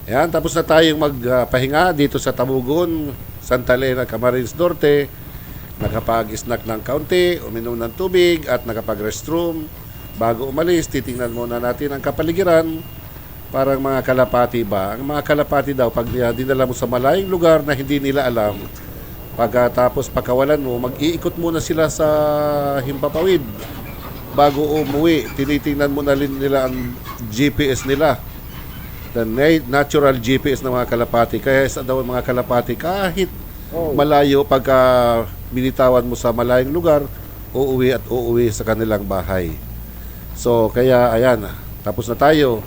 Ayan, tapos na tayong magpahinga dito sa Tamugon, Santa Elena, Camarines Norte. Nakapag-snack ng kaunti, uminom ng tubig at nakapag-restroom. Bago umalis, titingnan muna natin ang kapaligiran. Parang mga kalapati ba? Ang mga kalapati daw, pag dinala mo sa malayong lugar na hindi nila alam, pagkatapos pakawalan mo, mag-iikot muna sila sa himpapawid. Bago umuwi, tinitingnan mo na rin nila ang GPS nila. The natural GPS ng mga kalapati. Kaya sa daw mga kalapati, kahit malayo pagka binitawan mo sa malayong lugar, uuwi at uuwi sa kanilang bahay. So, kaya ayan, tapos na tayo.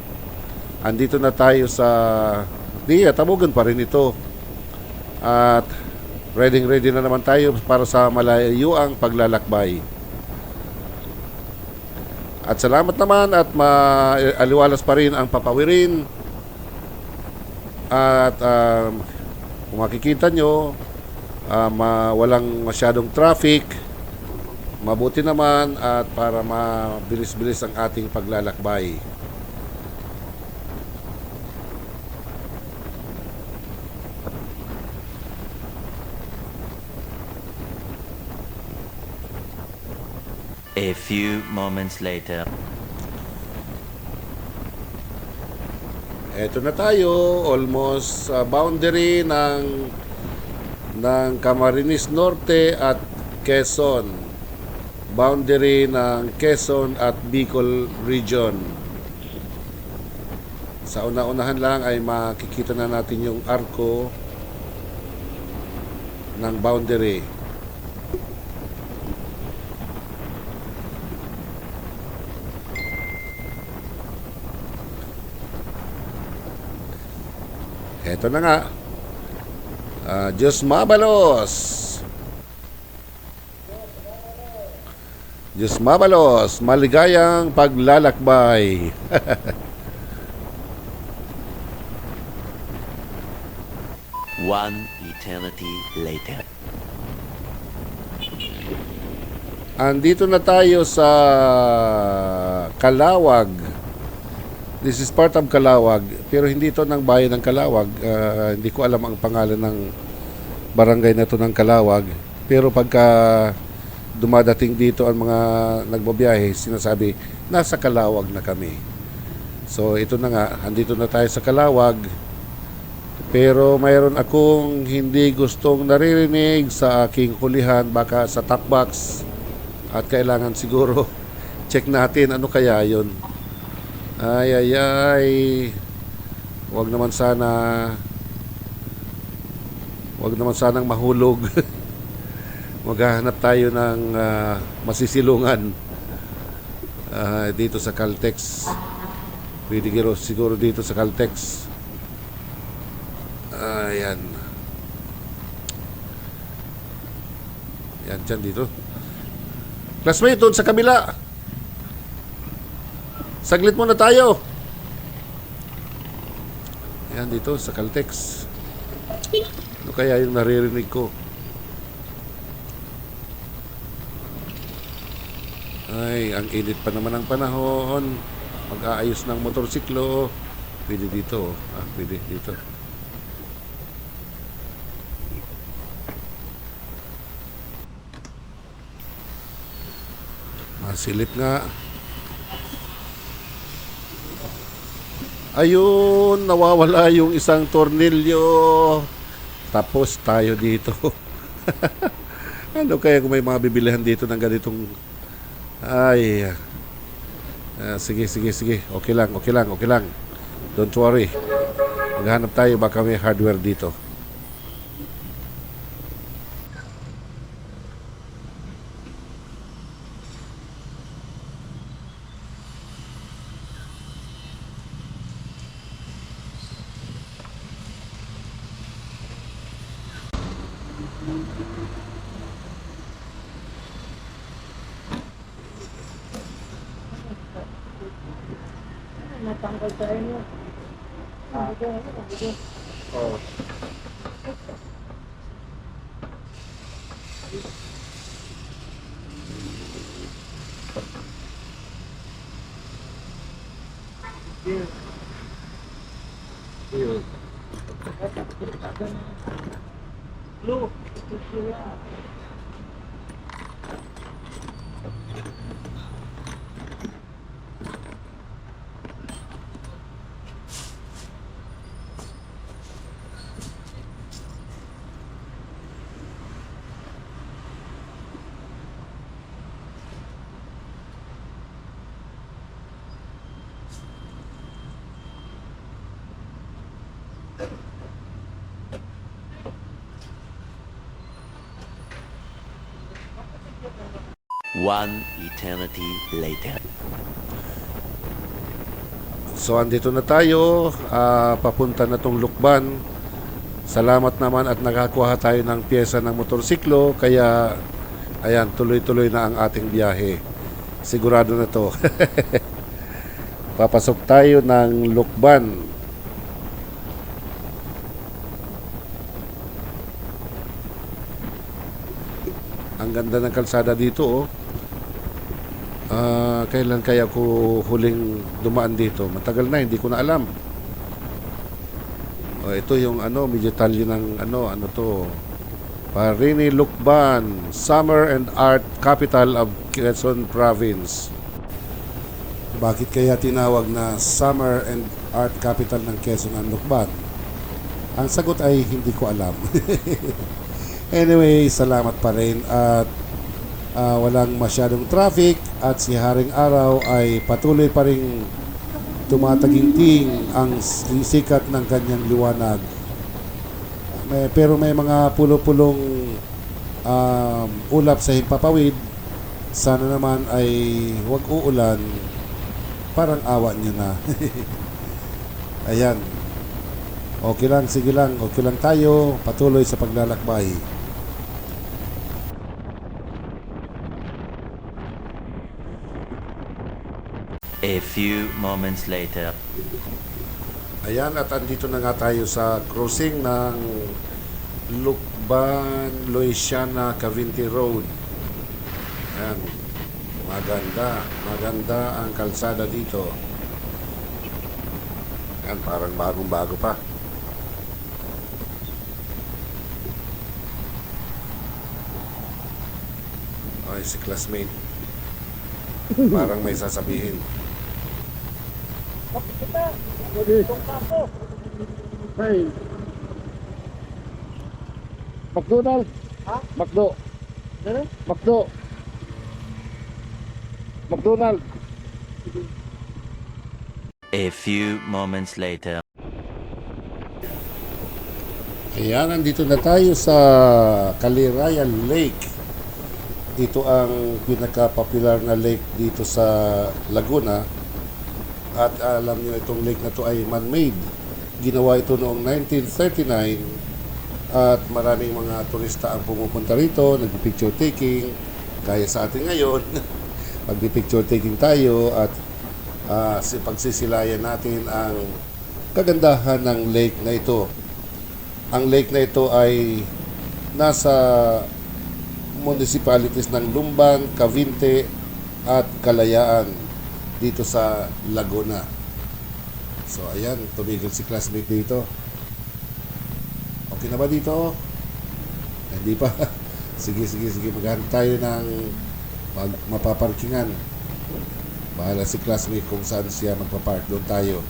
Andito na tayo sa Tamugon pa rin ito. At ready na naman tayo para sa malayuang paglalakbay. At salamat naman at aliwalas pa rin ang papawirin. At kung makikita nyo, walang masyadong traffic, mabuti naman at para mabilis-bilis ang ating paglalakbay. A few moments later. Eto na tayo, almost boundary ng Camarines Norte at Quezon. Boundary ng Quezon at Bicol Region. Sa una-unahan lang ay makikita na natin yung arko ng boundary. Eto na nga. Diyos mabalos. Diyos mabalos. Maligayang paglalakbay. One eternity later. Andito na tayo sa Calawag. This is part of Calawag, pero hindi ito ng bayan ng Calawag. Hindi ko alam ang pangalan ng barangay na ito ng Calawag. Pero pagka dumadating dito ang mga nagbabiyahe, sinasabi, nasa Calawag na kami. So ito na nga, andito na tayo sa Calawag. Pero mayroon akong hindi gustong naririnig sa aking hulihan, baka sa talkbox. At kailangan siguro check natin ano kaya yun. Ay. Wag naman sanang mahulog. Maghahanap tayo ng masisilungan dito sa Caltex. Pwede siguro dito sa Caltex. Ayan. Yan dyan dito. Classmate, doon sa kabila. Saglit muna tayo. Yan dito sa Caltex. Ano kaya yung naririnig ko? Ay, ang init pa naman ang panahon. Mag-aayos ng motorsiklo. Pwede dito. Pwede dito. Masilip nga. Ayun, nawawala yung isang tornilyo. Tapos tayo dito. Ano kaya kung may mga bibilihan dito ng ganitong... Ay. Sige. Okay lang. Don't worry. Maghanap tayo, baka may hardware dito. Natanggal sa inyo. Oh. Here. Blue. Blue yan. One eternity later. So andito na tayo, papunta na tong Lukban. Salamat naman at nakakuha tayo ng pyesa ng motorsiklo, kaya ayan, tuloy-tuloy na ang ating biyahe. Sigurado na to. Papasok tayo ng Lukban. Ang ganda ng kalsada dito, oh. Kailan kaya ko huling dumaan dito? Matagal na, hindi ko na alam. Ito yung medyo talye ng ano to. Parini Lukban, Summer and Art Capital of Quezon Province. Bakit kaya tinawag na Summer and Art Capital ng Quezon ang Lukban? Ang sagot ay hindi ko alam. Anyway, salamat pa rin at walang masyadong traffic at si Haring Araw ay patuloy pa rin tumataginting ang sikat ng kanyang liwanag. Pero may mga pulo-pulong ulap sa himpapawid. Sana naman ay huwag uulan. Parang awa niya na. Ayan. Okay lang, sige lang. Okay lang tayo. Patuloy sa paglalakbay. A few moments later. Ayan, at andito na nga tayo sa crossing ng Lukban, Loisiana, Cavinti Road. Ayan, maganda ang kalsada dito. Ayan, parang bagong-bago pa. Ay, si classmate. Parang may sasabihin. Hey. McDonald. Ha? McDo. Ano? McDo. McDonald. A few moments later. Ayan, nandito na tayo sa Calirayan Lake. Ito ang pinaka-popular na lake dito sa Laguna. At alam niyo, itong lake na to ay man-made. Ginawa ito noong 1939 at maraming mga turista ang pumupunta rito, nagpi-picture taking. Gaya sa atin ngayon, magpi-picture taking tayo at pagsisilayan natin ang kagandahan ng lake na ito. Ang lake na ito ay nasa municipalities ng Lumban, Cavite at Kalayaan dito sa Laguna. So ayan, tumigil si classmate dito. Okay na ba dito? Hindi pa. Sige, maghanap tayo ng mapaparkingan. Bahala si classmate kung saan siya magpapark. Doon tayo.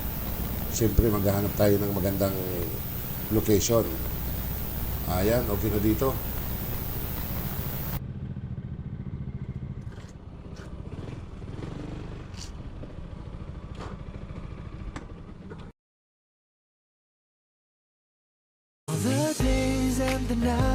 Siyempre maghahanap tayo ng magandang location. Ayan, okay na dito. The days and the nights